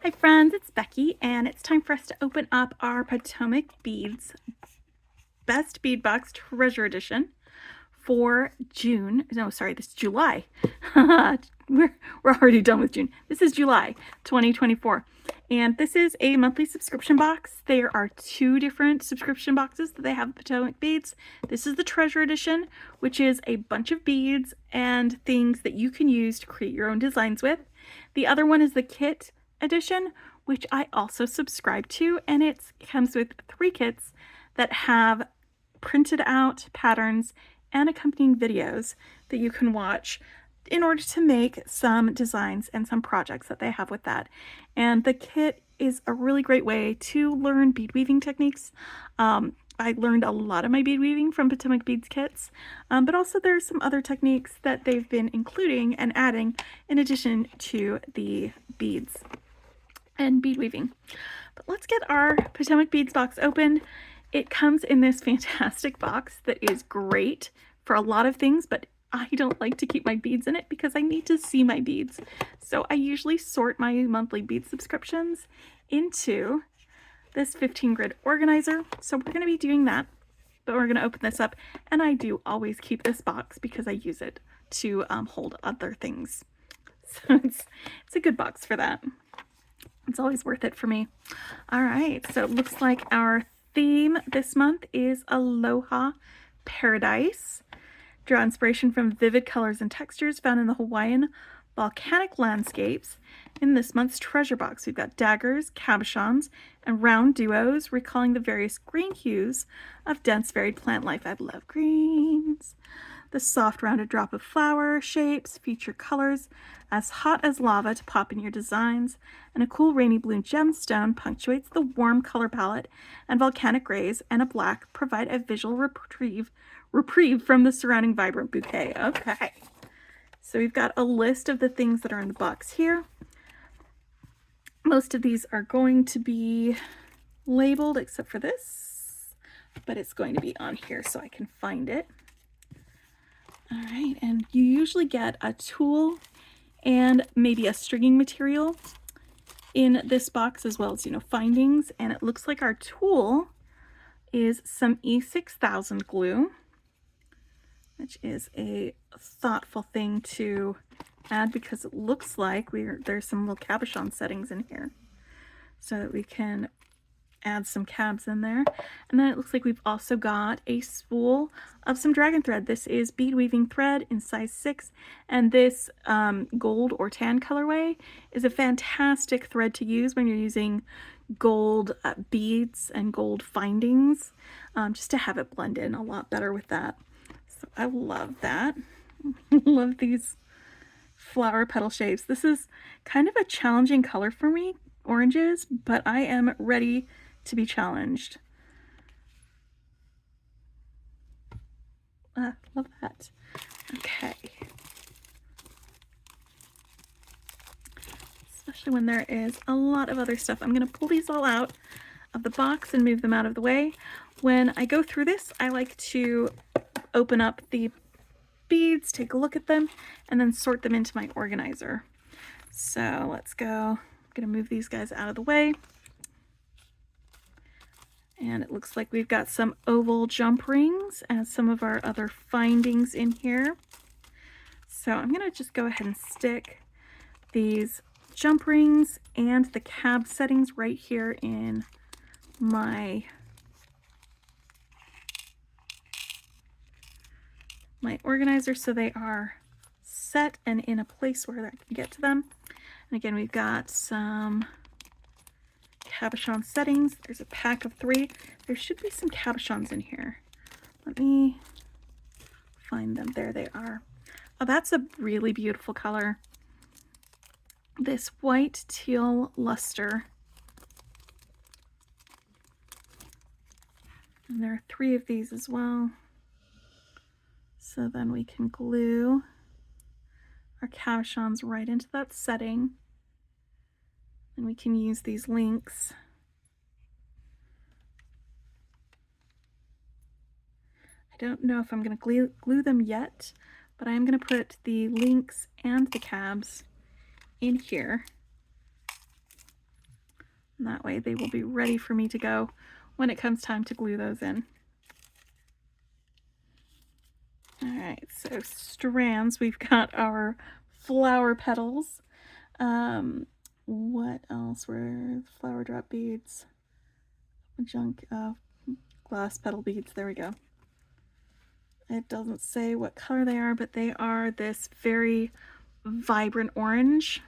Hi friends, it's Becky, and it's time for us to open up our Potomac Beads Best Bead Box Treasure Edition for June. No, sorry, this is July. we're already done with June. This is July 2024. And this is a monthly subscription box. There are two different subscription boxes that they have Potomac Beads. This is the Treasure Edition, which is a bunch of beads and things that you can use to create your own designs with. The other one is the Kit Edition, which I also subscribe to, and it comes with 3 kits that have printed out patterns and accompanying videos that you can watch in order to make some designs and some projects that they have with that. And the kit is a really great way to learn bead weaving techniques. I learned a lot of my bead weaving from Potomac Beads kits, but also there's some other techniques that they've been including and adding in addition to the beads and bead weaving. But let's get our Potomac Beads box open. It comes in this fantastic box that is great for a lot of things, but I don't like to keep my beads in it because I need to see my beads. So I usually sort my monthly bead subscriptions into this 15 grid organizer. So we're going to be doing that, but we're going to open this up, and I do always keep this box because I use it to hold other things. So it's a good box for that. It's always worth it for me. All right, so it looks like our theme this month is Aloha Paradise. Draw inspiration from vivid colors and textures found in the Hawaiian volcanic landscapes. In this month's treasure box, we've got daggers, cabochons, and round duos, recalling the various green hues of dense, varied plant life. I love greens. The soft, rounded drop of flower shapes feature colors as hot as lava to pop in your designs, and a cool rainy blue gemstone punctuates the warm color palette, and volcanic grays and a black provide a visual reprieve from the surrounding vibrant bouquet. Okay, so we've got a list of the things that are in the box here. Most of these are going to be labeled except for this, but it's going to be on here so I can find it. All right, and you usually get a tool and maybe a stringing material in this box, as well as, findings. And it looks like our tool is some E6000 glue, which is a thoughtful thing to add because it looks like there's some little cabochon settings in here so that we can add some cabs in there. And then it looks like we've also got a spool of some dragon thread. This is bead weaving thread in size 6, and this gold or tan colorway is a fantastic thread to use when you're using gold beads and gold findings, just to have it blend in a lot better with that. So I love that. Love these flower petal shapes. This is kind of a challenging color for me, oranges, but I am ready to be challenged. Love that. Okay. Especially when there is a lot of other stuff. I'm going to pull these all out of the box and move them out of the way. When I go through this, I like to open up the beads, take a look at them, and then sort them into my organizer. So let's go. I'm going to move these guys out of the way. And it looks like we've got some oval jump rings and some of our other findings in here. So I'm going to just go ahead and stick these jump rings and the cab settings right here in my organizer so they are set and in a place where I can get to them. And again, we've got some cabochon settings. There's a pack of 3. There should be some cabochons in here. Let me find them. There they are. Oh, that's a really beautiful color. This white teal luster. And there are 3 of these as well. So then we can glue our cabochons right into that setting. And we can use these links. I don't know if I'm going to glue them yet, but I'm going to put the links and the cabs in here And that way they will be ready for me to go when it comes time to glue those in. All right, so strands, we've got our flower petals. What else were flower drop beads? Junk, glass petal beads, there we go. It doesn't say what color they are, but they are this very vibrant orange.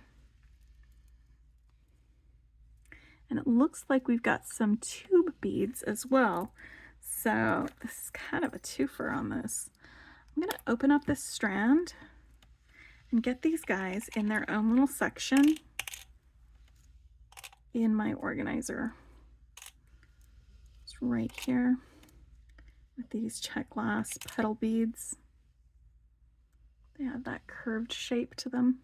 And it looks like we've got some tube beads as well. So this is kind of a twofer on this. I'm going to open up this strand and get these guys in their own little section in my organizer. It's right here with these check glass petal beads. They have that curved shape to them.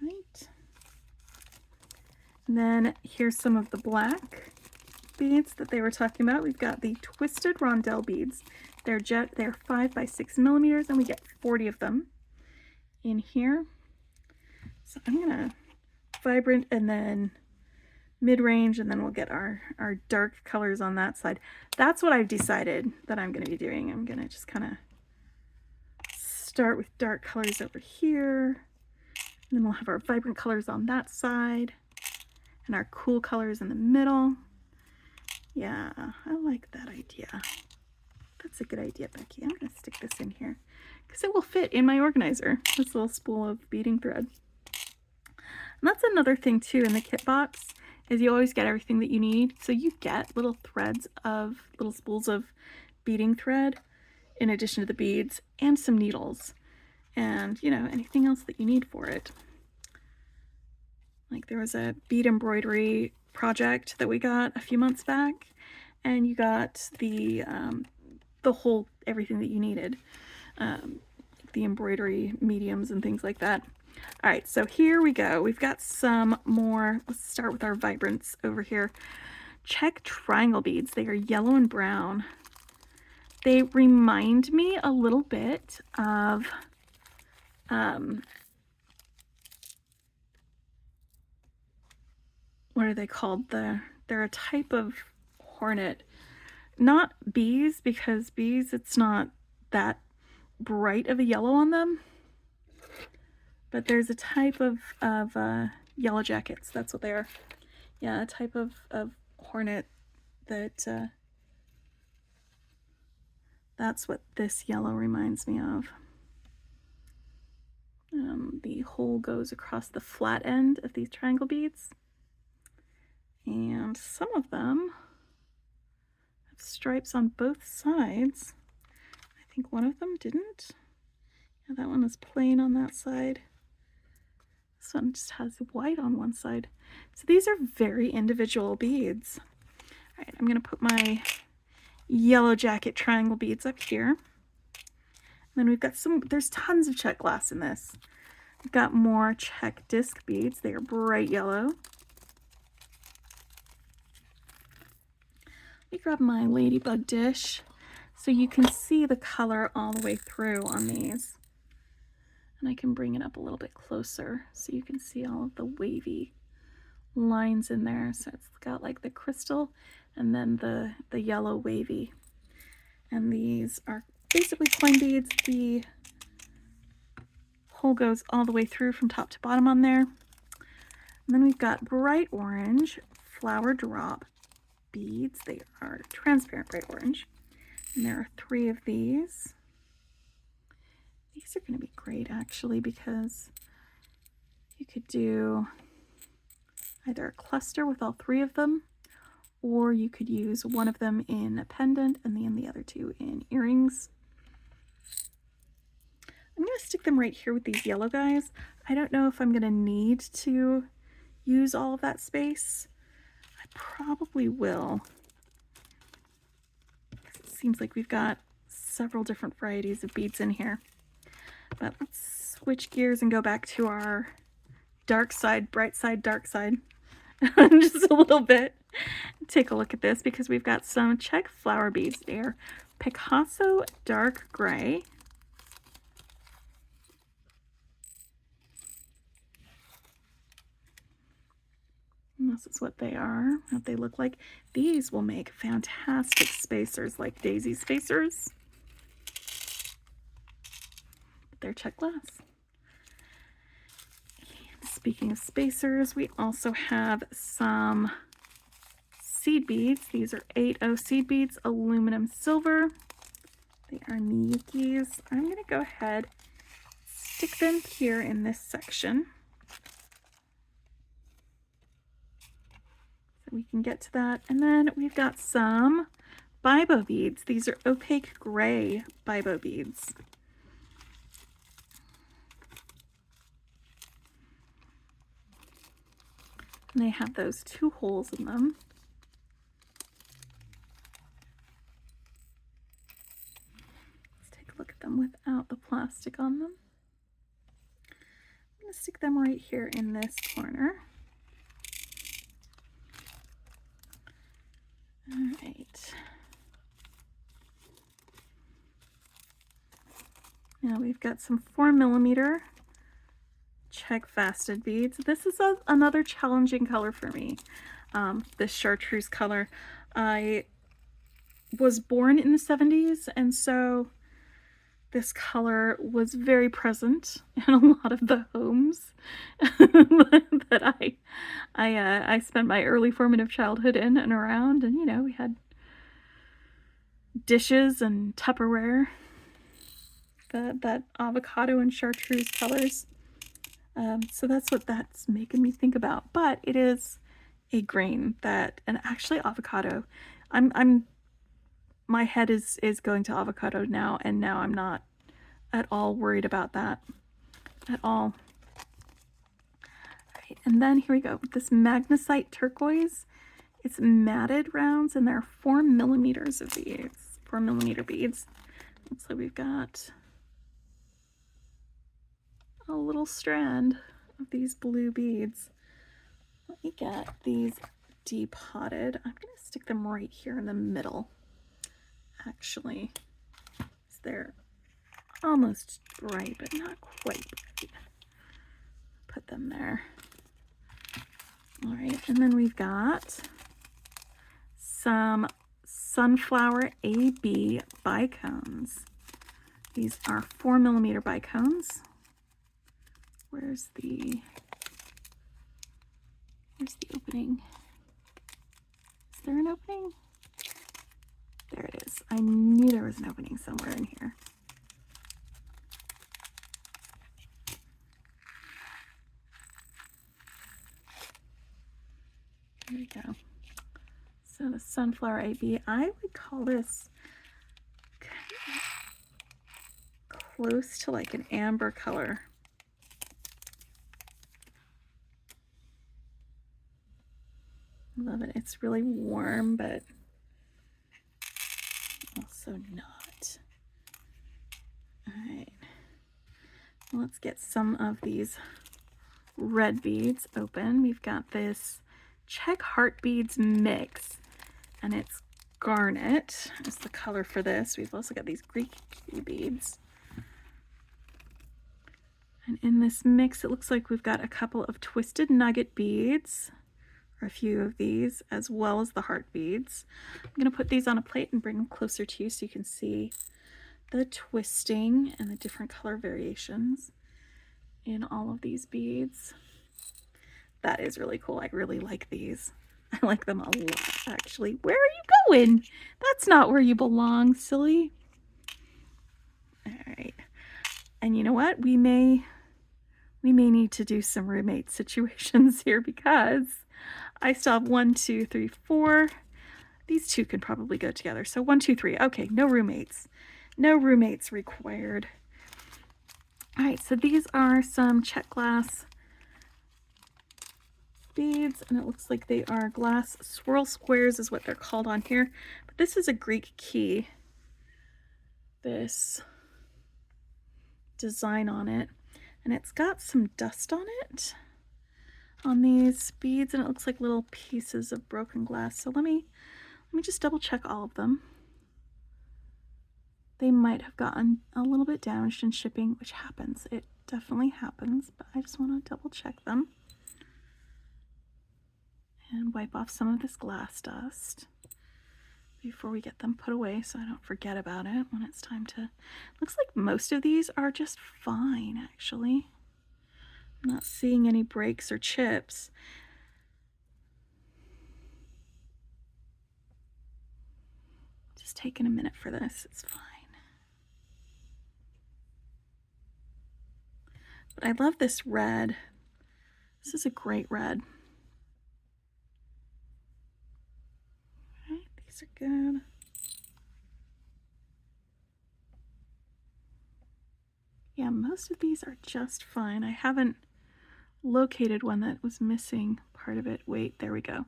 Right. And then here's some of the black beads that they were talking about. We've got the twisted rondelle beads. They're 5 by 6 millimeters, and we get 40 of them in here. So I'm gonna vibrant and then mid-range, and then we'll get our dark colors on that side. That's what I've decided that I'm gonna be doing. I'm gonna just kind of start with dark colors over here, and then we'll have our vibrant colors on that side and our cool colors in the middle. Yeah, I like that idea. That's a good idea, Becky. I'm going to stick this in here because it will fit in my organizer, this little spool of beading thread. And that's another thing too in the kit box, is you always get everything that you need. So you get little threads of, little spools of beading thread in addition to the beads, and some needles, and you know, anything else that you need for it. Like there was a bead embroidery project that we got a few months back, and you got the whole, everything that you needed, the embroidery mediums and things like that. All right, so here we go. We've got some more. Let's start with our vibrants over here. Check triangle beads. They are yellow and brown. They remind me a little bit of what are they called? They're a type of hornet. Not bees, because bees, it's not that bright of a yellow on them. But there's a type of yellow jackets. That's what they are. Yeah, a type of hornet that that's what this yellow reminds me of. The hole goes across the flat end of these triangle beads. And some of them have stripes on both sides. I think one of them didn't. Yeah, that one is plain on that side. This one just has white on one side. So these are very individual beads. All right, I'm going to put my yellow jacket triangle beads up here. And then we've got there's tons of check glass in this. We've got more check disc beads. They are bright yellow. Let me grab my ladybug dish so you can see the color all the way through on these. And I can bring it up a little bit closer so you can see all of the wavy lines in there. So it's got like the crystal and then the yellow wavy. And these are basically coin beads. The hole goes all the way through from top to bottom on there. And then we've got bright orange flower drop beads. They are transparent bright orange. And there are 3 of these. These are going to be great actually, because you could do either a cluster with all 3 of them, or you could use one of them in a pendant and then the other 2 in earrings. I'm going to stick them right here with these yellow guys. I don't know if I'm going to need to use all of that space. I probably will. It seems like we've got several different varieties of beads in here. But let's switch gears and go back to our dark side, bright side, dark side just a little bit. Take a look at this, because we've got some check flower beads there. Picasso dark gray. And this is what they are, what they look like. These will make fantastic spacers, like daisy spacers. But they're check glass. And speaking of spacers, we also have some seed beads. These are 8/0 seed beads, aluminum silver. They are Miyuki's. I'm going to go ahead, stick them here in this section so we can get to that. And then we've got some Bibo beads. These are opaque gray Bibo beads. And they have those 2 holes in them. Let's take a look at them without the plastic on them. I'm going to stick them right here in this corner. All right. Now we've got some 4mm check faceted beads. This is another challenging color for me, this chartreuse color. I was born in the 70s, and so this color was very present in a lot of the homes that I spent my early formative childhood in and around. And, you know, we had dishes and Tupperware, that avocado and chartreuse colors. So that's what that's making me think about. But it is a grain that, and actually avocado, my head is going to avocado now, and now I'm not at all worried about that at all. Right, and then here we go with this Magnesite Turquoise. It's matted rounds, and there are 4mm of these, 4mm beads. Looks like we've got a little strand of these blue beads. Let me get these depotted. I'm going to stick them right here in the middle, actually. They're almost right, but not quite right. Put them there. All right, and then we've got some sunflower AB bicones. These are 4mm bicones. Where's the opening? Is there an opening? There it is. I knew there was an opening somewhere in here. There we go. So the sunflower AB, I would call this close to like an amber color. Love it. It's really warm, but also not. All right. Let's get some of these red beads open. We've got this check heart beads mix, and it's garnet is the color for this. We've also got these Greek key beads. And in this mix, it looks like we've got a couple of twisted nugget beads, or a few of these, as well as the heart beads. I'm going to put these on a plate and bring them closer to you so you can see the twisting and the different color variations in all of these beads. That is really cool. I really like these. I like them a lot, actually. Where are you going? That's not where you belong, silly. All right. And you know what? We may need to do some roommate situations here, because I still have 1, 2, 3, 4. These two can probably go together. So 1, 2, 3. Okay, no roommates. No roommates required. All right, so these are some check glass beads, and it looks like they are glass swirl squares is what they're called on here. But this is a Greek key. This design on it, and it's got some dust on it on these beads, and it looks like little pieces of broken glass. So let me just double check all of them. They might have gotten a little bit damaged in shipping, which happens. It definitely happens, but I just want to double check them. And wipe off some of this glass dust before we get them put away so I don't forget about it when it's time to... Looks like most of these are just fine, actually. I'm not seeing any breaks or chips. Just taking a minute for this, it's fine. But I love this red. This is a great red. Alright, these are good. Yeah, most of these are just fine. I haven't located one that was missing part of it. Wait, there we go.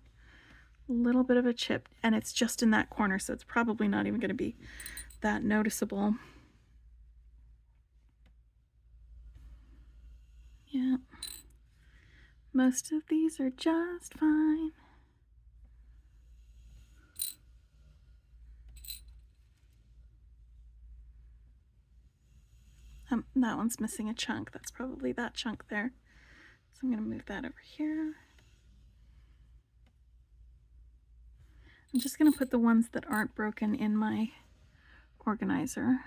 A little bit of a chip, and it's just in that corner, so it's probably not even going to be that noticeable. Yeah, most of these are just fine. That one's missing a chunk. That's probably that chunk there. So I'm going to move that over here. I'm just going to put the ones that aren't broken in my organizer.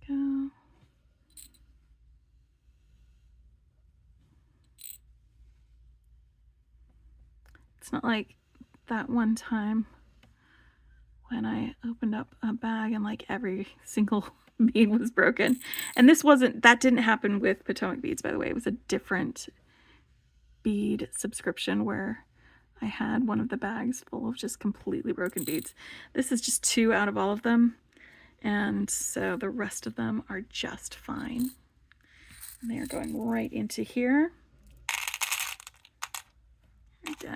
Go. It's not like that one time when I opened up a bag and like every single bead was broken. And this wasn't, that didn't happen with Potomac beads, by the way. It was a different bead subscription where I had one of the bags full of just completely broken beads. This is just 2 out of all of them. And so the rest of them are just fine. And they are going right into here. There we go.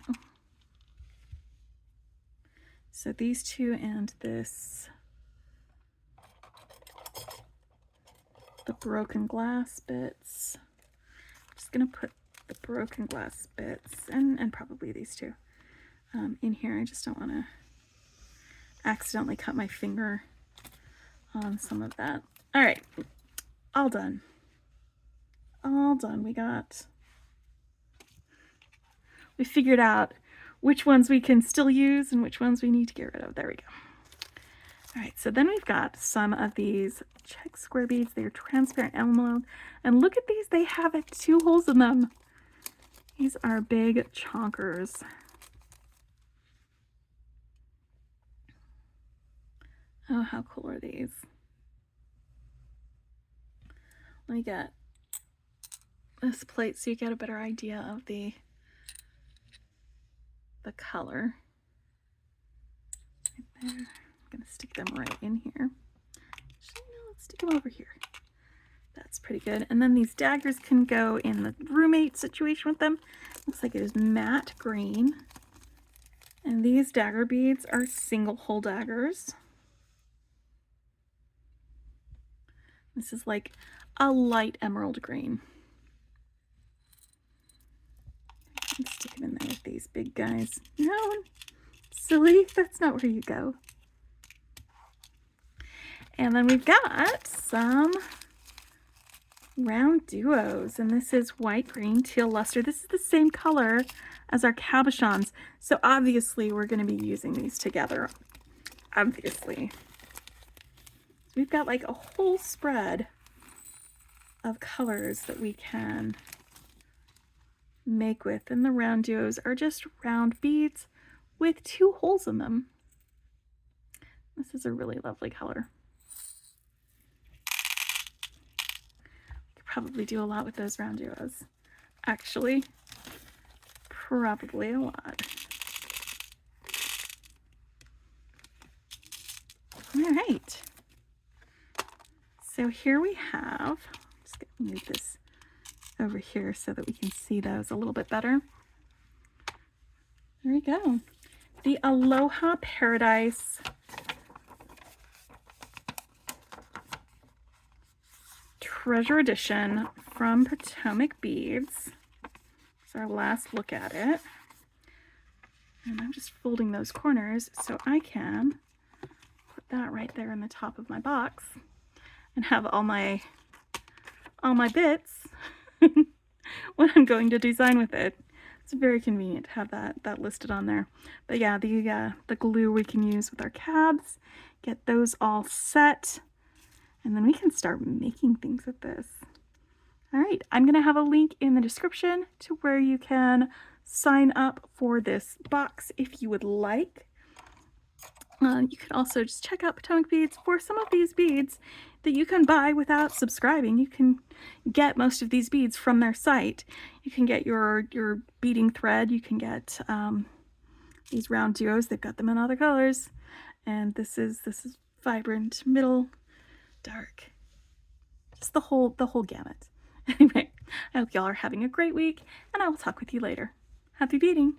So these 2 and this, the broken glass bits. I'm just gonna put the broken glass bits and probably these 2 in here. I just don't want to accidentally cut my finger on some of that. All right, all done. All done. We figured out which ones we can still use and which ones we need to get rid of. There we go. All right, so then we've got some of these check square beads. They're transparent emerald. And look at these, they have 2 holes in them. These are big chonkers. Oh, how cool are these? Let me get this plate so you get a better idea of the color. Right there. I'm gonna stick them right in here. Actually, no, let's stick them over here. That's pretty good. And then these daggers can go in the roommate situation with them. Looks like it is matte green. And these dagger beads are single hole daggers. This is like a light emerald green. Let's stick them in there with these big guys. No, silly, that's not where you go. And then we've got some round duos, and this is white, green, teal, luster. This is the same color as our cabochons, so obviously we're going to be using these together, obviously. So we've got like a whole spread of colors that we can make with, and the round duos are just round beads with 2 holes in them. This is a really lovely color. Probably do a lot with those round duos. Actually, probably a lot. All right. So here we have, I'm just going to move this over here so that we can see those a little bit better. There we go. The Aloha Paradise Treasure Edition from Potomac Beads. It's our last look at it. And I'm just folding those corners so I can put that right there in the top of my box and have all my bits when I'm going to design with it. It's very convenient to have that listed on there. But yeah, the glue we can use with our cabs, get those all set, and then we can start making things with this. All right, I'm going to have a link in the description to where you can sign up for this box if you would like. You can also just check out Potomac Beads for some of these beads that you can buy without subscribing. You can get most of these beads from their site. You can get your beading thread. You can get these round duos. They've got them in other colors, and this is vibrant, middle, dark, just the whole gamut. Anyway, I hope y'all are having a great week, and I will talk with you later. Happy beading!